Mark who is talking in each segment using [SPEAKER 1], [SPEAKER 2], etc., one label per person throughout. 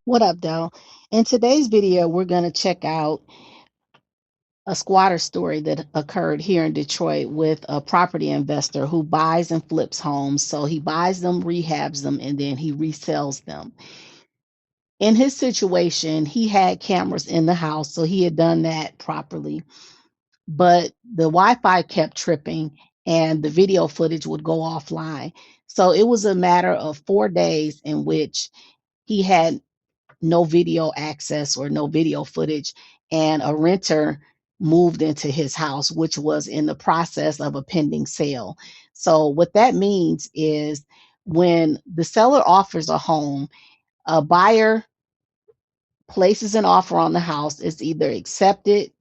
[SPEAKER 1] What up, Del? In today's video, we're going to check out a squatter story that occurred here in Detroit with a property investor who buys and flips homes. So he buys them, rehabs them, and then he resells them. In his situation, he had cameras in the house, so he had done that properly. But the Wi Fi kept tripping and the video footage would go offline. So it was a matter of 4 days in which he had no video access or no video footage, and a renter moved into his house, which was in the process of a pending sale. So, what that means is when the seller offers a home, a buyer places an offer on the house, it's either accepted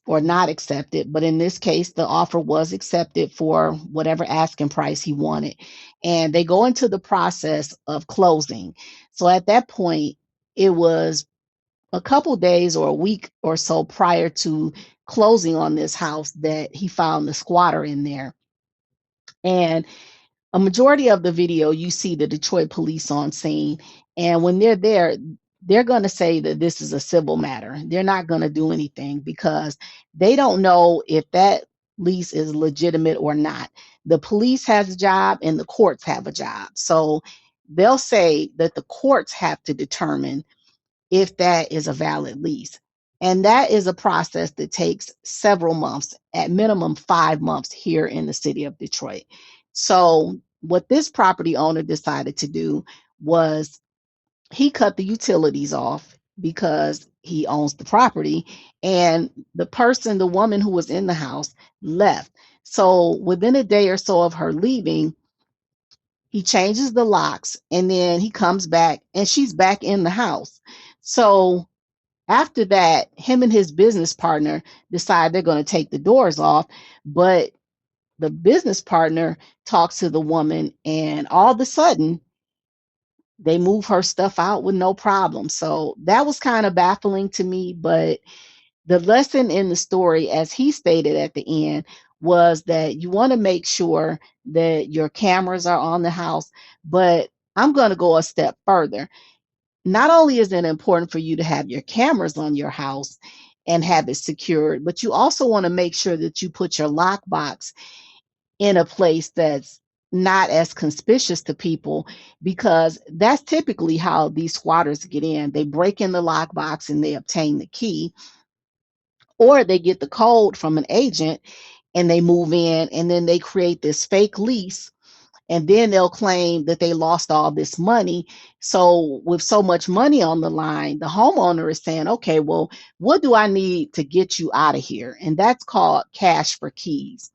[SPEAKER 1] or not accepted. But in this case, the offer was accepted for whatever asking price he wanted. And they go into the process of closing. So at that point, it was a couple days or a week or so prior to closing on this house that he found the squatter in there. And a majority of the video, you see the Detroit police on scene. And when they're there, they're going to say that this is a civil matter. They're not going to do anything because they don't know if that lease is legitimate or not. The police has a job and the courts have a job. So they'll say that the courts have to determine if that is a valid lease. And that is a process that takes several months, at minimum 5 months here in the city of Detroit. So, what this property owner decided to do was he cut the utilities off because he owns the property, and the person, the woman who was in the house, left. So, within a day or so of her leaving, he changes the locks and then he comes back and she's back in the house. So, after that, him and his business partner decide they're going to take the doors off, but the business partner talks to the woman, and all of a sudden, they move her stuff out with no problem. So that was kind of baffling to me. But the lesson in the story, as he stated at the end, was that you want to make sure that your cameras are on the house. But I'm going to go a step further. Not only is it important for you to have your cameras on your house and have it secured, but you also want to make sure that you put your lockbox in a place that's not as conspicuous to people, because that's typically how these squatters get in. They break in the lockbox and they obtain the key, or they get the code from an agent and they move in, and then they create this fake lease, and then they'll claim that they lost all this money. So with so much money on the line, the homeowner is saying, okay, well, what do I need to get you out of here? And that's called cash for keys.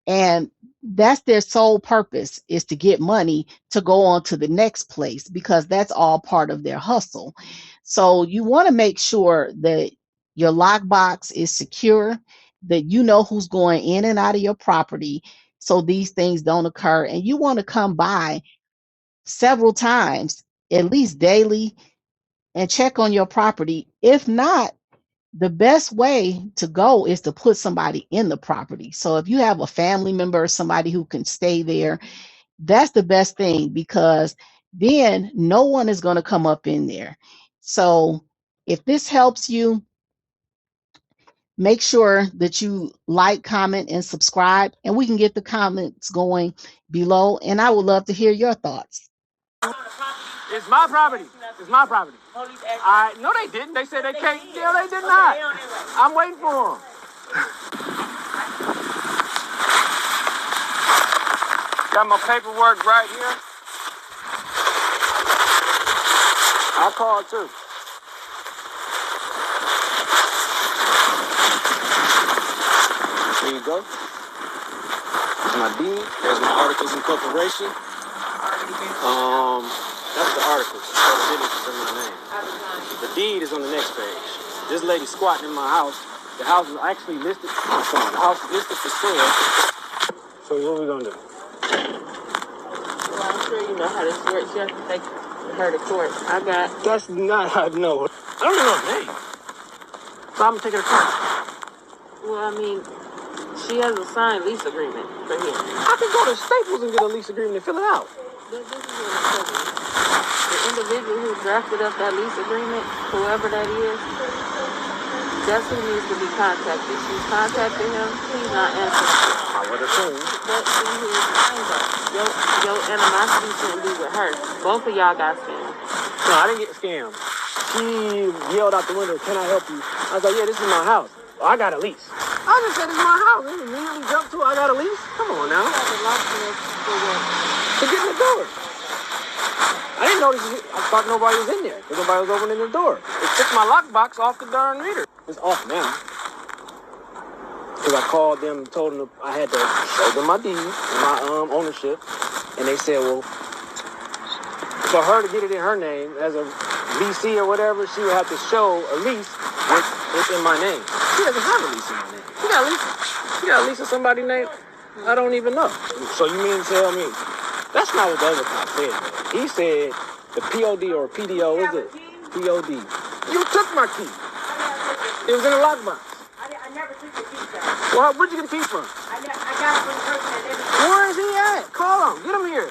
[SPEAKER 1] And that's their sole purpose, is to get money to go on to the next place, because that's all part of their hustle. So you want to make sure that your lockbox is secure, that you know who's going in and out of your property, so these things don't occur. And you want to come by several times, at least daily, and check on your property. If not, the best way to go is to put somebody in the property. So if you have a family member or somebody who can stay there, that's the best thing, because then no one is going to come up in there. So if this helps you, make sure that you like, comment, and subscribe, and we can get the comments going below. And I would love to hear your thoughts.
[SPEAKER 2] It's my property. It's my property. No, they didn't. They said they can't. Yeah, they did not. I'm waiting for them. Got my paperwork right here. I called too. There you go. There's my deed. There's my articles of incorporation. That's the articles. So the business is in my name. The deed is on the next page. This lady squatting in my house. The house is actually listed. The house is listed for sale. So what are we gonna do?
[SPEAKER 3] Well, I'm sure you know how this works. You have to take her to court.
[SPEAKER 2] That's not how I know. I don't even know her name. So I'm gonna take her to court.
[SPEAKER 3] Well, I mean, she has a signed lease agreement for him.
[SPEAKER 2] I can go to Staples and get a lease agreement and fill it out.
[SPEAKER 3] This is what it says. The individual who drafted up that lease agreement, whoever that is, that's who needs to be contacted. She's contacted him. He's not answering.
[SPEAKER 2] I would assume.
[SPEAKER 3] But see, here's the thing though. Your animosity shouldn't be with her. Both of y'all got scammed.
[SPEAKER 2] No, I didn't get scammed. She yelled out the window, "Can I help you?" I was like, "Yeah, this is my house. Oh, I got a lease." I just said, "This is my house." They immediately jumped to, "I got a lease." Come on now.
[SPEAKER 3] You got the lock for what?
[SPEAKER 2] To get in the door. I didn't notice. I thought nobody was in there because nobody was opening the door. It took my lockbox off the darn meter. It's off now. Because I called them and told them I had to show them my deed and my ownership. And they said, well, for her to get it in her name as a VC or whatever, she would have to show a lease with it's in my name. She doesn't have a lease in my name. She got a lease in somebody's name? I don't even know. So you mean to tell me? That's not what the other cop said. He said the POD or PDO, is it? POD. You took my key. It was in a lockbox.
[SPEAKER 4] I never took the key back.
[SPEAKER 2] Well, where'd you get the key from?
[SPEAKER 4] I got it from the person that never.
[SPEAKER 2] Where is he at? Call him. Get him here.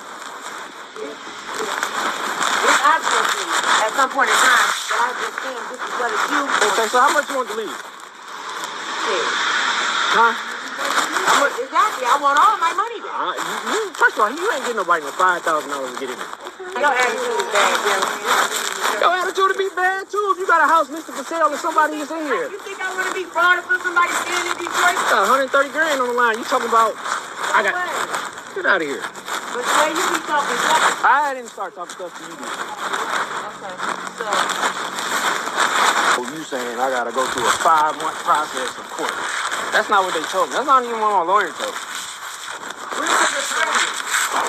[SPEAKER 4] It's optional for me at some point in time, but I just think this is what it's used for.
[SPEAKER 2] Okay, so how much you want to leave?
[SPEAKER 4] Yeah.
[SPEAKER 2] Huh? How much?
[SPEAKER 4] Exactly. I want all my money back.
[SPEAKER 2] First of all, you ain't getting nobody no $5,000 to get in there.
[SPEAKER 4] Your attitude is bad, Bill.
[SPEAKER 2] Your attitude to be bad too if you got a house listed for sale and somebody is in here.
[SPEAKER 4] You think I want to be frauded for somebody staying in Detroit?
[SPEAKER 2] You got 130 grand on the line. You talking about? Get out of here.
[SPEAKER 4] But the way you be talking stuff.
[SPEAKER 2] I didn't start talking stuff to you.
[SPEAKER 3] Okay, so
[SPEAKER 2] Oh, you saying I gotta go through a 5-month process of court? That's not what they told me. That's not even what my lawyer told me.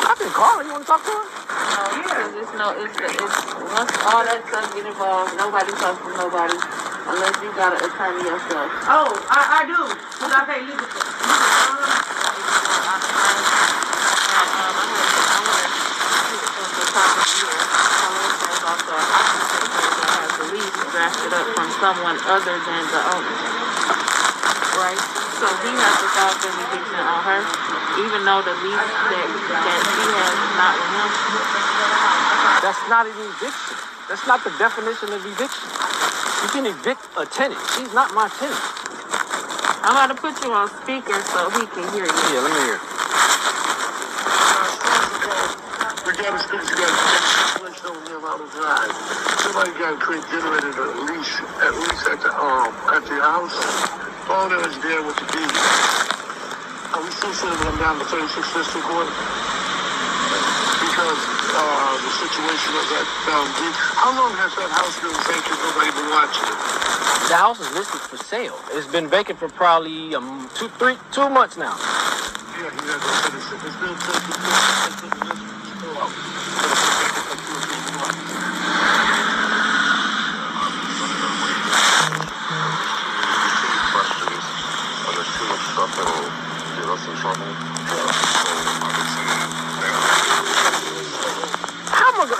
[SPEAKER 2] I can call her. You want to talk to her?
[SPEAKER 3] because it's once all that stuff get involved, nobody talks to nobody unless you got an attorney yourself.
[SPEAKER 4] Oh, I do. Because I pay legal fees.
[SPEAKER 3] Drafted up from someone other than the owner, right? So he has to file for eviction on her, even though the lease that he has is not with him.
[SPEAKER 2] That's not an eviction. That's not the definition of eviction. You can evict a tenant. She's not my tenant.
[SPEAKER 3] I'm about to put you on speaker so he can hear you.
[SPEAKER 2] Yeah, let me hear.
[SPEAKER 5] Regardless, things you got to don't live out of drive. Somebody got to generated at least at your house. All that is there with the deed. Are we still sending them down to 36 District Court? Because the situation of that deed. How long has that house been vacant? Nobody been watching it.
[SPEAKER 2] The house is listed for sale. It's been vacant for probably 2 months now.
[SPEAKER 5] Yeah, it's been vacant.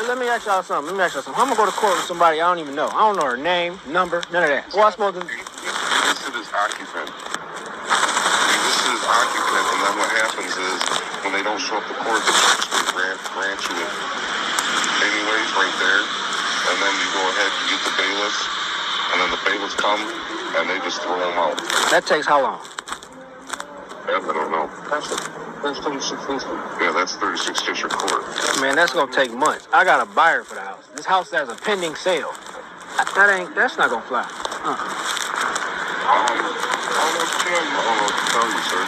[SPEAKER 2] Let me ask y'all something. How am I going to court with somebody I don't even know? I don't know her name, number, none of that. What am I supposed to do?
[SPEAKER 6] This is occupant. This is occupant, and then what happens is when they don't show up to court, the judge can grant you it anyways right there, and then you go ahead and get the bailiffs, and then the bailiffs come and they just throw them out.
[SPEAKER 2] That takes how long?
[SPEAKER 6] I don't know.
[SPEAKER 5] That's 36 District.
[SPEAKER 6] Yeah, that's 36 District Court.
[SPEAKER 2] Man, that's gonna take months. I got a buyer for the house. This house has a pending sale. That's not gonna fly.
[SPEAKER 6] I don't know what to tell you, sir.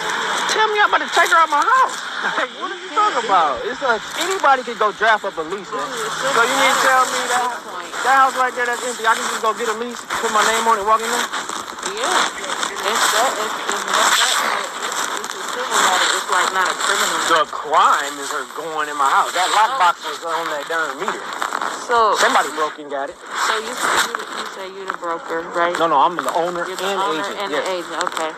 [SPEAKER 2] Tell me I'm about to take her out my house. Like, what are you talking about? It's anybody can go draft up a lease. So you mean to tell me that house right there that's empty, I can just go get a lease, put my name on it, walk in there?
[SPEAKER 3] Yeah, it's like not a criminal.
[SPEAKER 2] The crime is her going in my house. That lockbox was on that darn meter.
[SPEAKER 3] So
[SPEAKER 2] somebody broke and got it.
[SPEAKER 3] So you say you're the broker, right?
[SPEAKER 2] No, I'm the owner
[SPEAKER 3] You're
[SPEAKER 2] and
[SPEAKER 3] the owner
[SPEAKER 2] agent.
[SPEAKER 3] and
[SPEAKER 2] Yes.
[SPEAKER 3] the agent. Okay.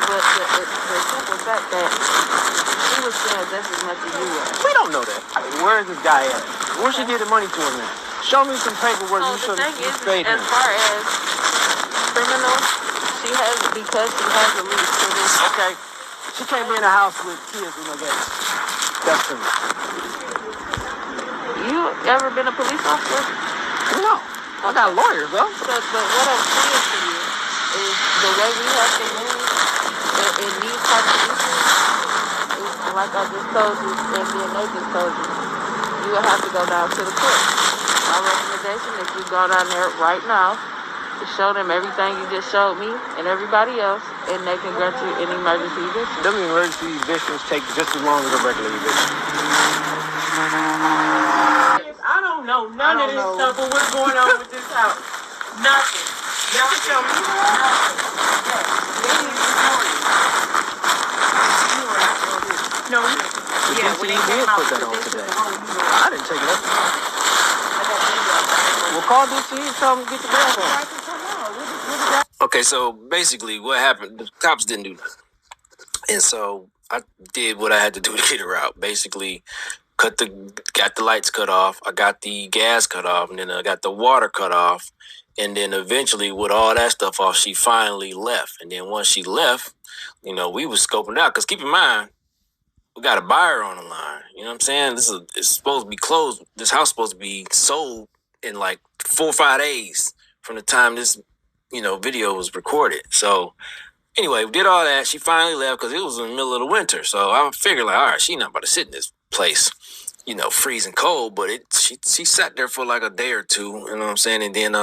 [SPEAKER 3] But the simple fact that she was saying just as much as you were.
[SPEAKER 2] We don't know that. Where is this guy at? Where she get the money to him at? Show me some paperwork.
[SPEAKER 3] So
[SPEAKER 2] You should have paid him.
[SPEAKER 3] as far as criminal, because she has a lease for this.
[SPEAKER 2] Okay. She can't be in a house with kids with no gas. That's criminal.
[SPEAKER 3] You ever been a police officer?
[SPEAKER 2] No. I got lawyers, though.
[SPEAKER 3] But what I'm saying to you is the way we have to move in these types of issues is like I just told you, and me and they just told you. You will have to go down to the court. My recommendation is you go down there right now to show them everything you just showed me and everybody else, and they can grant you an emergency eviction.
[SPEAKER 2] Them emergency evictions take just as long as a regular eviction.
[SPEAKER 3] I don't know none of this stuff of what's going on with this house. Nothing. Y'all can tell me no. Yeah,
[SPEAKER 2] when they did put that on today. I didn't take it up. Well, call DT and tell them to get the gas on. Okay, so basically what happened, the cops didn't do nothing. And so I did what I had to do to get her out. Basically, got the lights cut off. I got the gas cut off, and then I got the water cut off. And then eventually, with all that stuff off, she finally left. And then once she left, we was scoping out. Because keep in mind, we got a buyer on the line. You know what I'm saying? It's supposed to be closed. This house is supposed to be sold in like 4 or 5 days from the time this, video was recorded. So anyway, we did all that. She finally left because it was in the middle of the winter. So I figured all right, she not about to sit in this place, freezing cold. But she sat there for like a day or two. You know what I'm saying? And then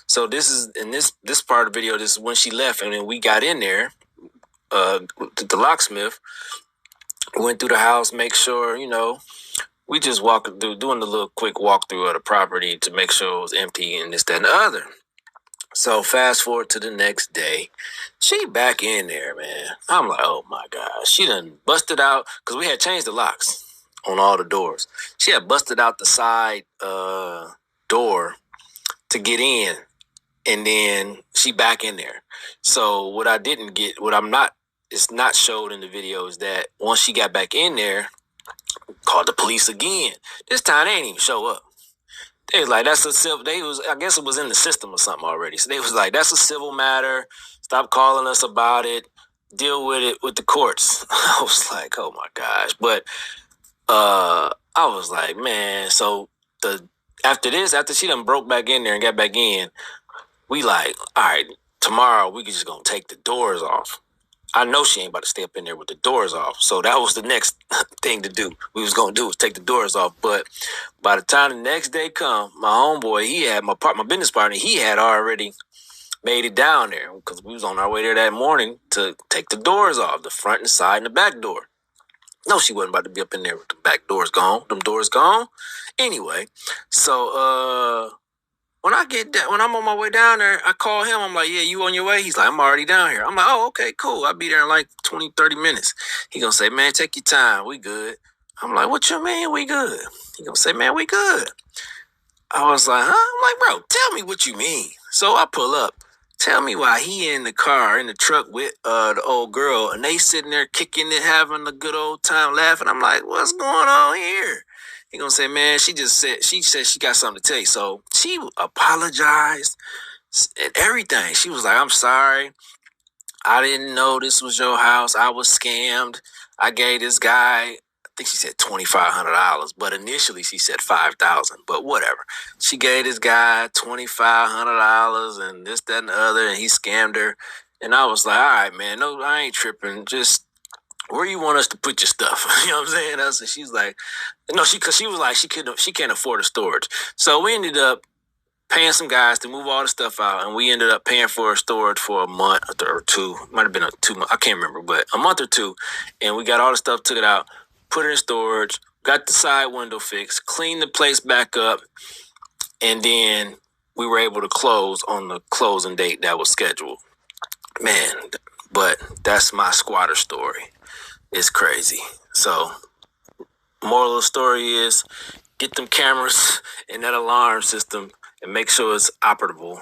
[SPEAKER 2] so this is in this part of the video. This is when she left, and then we got in there. The locksmith went through the house, make sure we just walked through, doing the little quick walkthrough of the property to make sure it was empty and this, that, and the other. So fast forward to the next day, she back in there, man. I'm like, oh my God. She done busted out, because we had changed the locks on all the doors. She had busted out the side door to get in, and then she back in there. So what it's not showed in the video is that once she got back in there, called the police again. This time they didn't even show up. They was like, I guess it was in the system or something already. So they was like, that's a civil matter. Stop calling us about it. Deal with it with the courts. I was like, oh my gosh. But I was like, man, so after she done broke back in there and got back in, we like, all right, tomorrow we just gonna take the doors off. I know she ain't about to stay up in there with the doors off. So that was the next thing to do. We was going to do was take the doors off. But by the time the next day come, my homeboy, he had my business partner, he had already made it down there because we was on our way there that morning to take the doors off, the front and side and the back door. No, she wasn't about to be up in there with the back doors gone. Them doors gone. Anyway, so when I'm on my way down there, I call him. I'm like, yeah, you on your way? He's like, I'm already down here. I'm like, oh, okay, cool. I'll be there in like 20, 30 minutes. He gonna say, man, take your time. We good. I'm like, what you mean we good? He gonna say, man, we good. I was like, huh? I'm like, bro, tell me what you mean. So I pull up. Tell me why he in the car, in the truck with the old girl, and they sitting there kicking it, having a good old time laughing. I'm like, what's going on here? He gonna say, man, she said she got something to tell you. So she apologized and everything. She was like, I'm sorry. I didn't know this was your house. I was scammed. I gave this guy, I think she said $2,500, but initially she said $5,000, but whatever. She gave this guy $2,500 and this, that, and the other, and he scammed her. And I was like, all right, man, no, I ain't tripping. Just where you want us to put your stuff? You know what I'm saying? She's like, no, because she was like, she can't afford the storage. So we ended up paying some guys to move all the stuff out, and we ended up paying for storage for a month or two. Might have been 2 months. I can't remember, but a month or two. And we got all the stuff, took it out, put it in storage, got the side window fixed, cleaned the place back up, and then we were able to close on the closing date that was scheduled. Man, but that's my squatter story. It's crazy. So, moral of the story is get them cameras and that alarm system and make sure it's operable.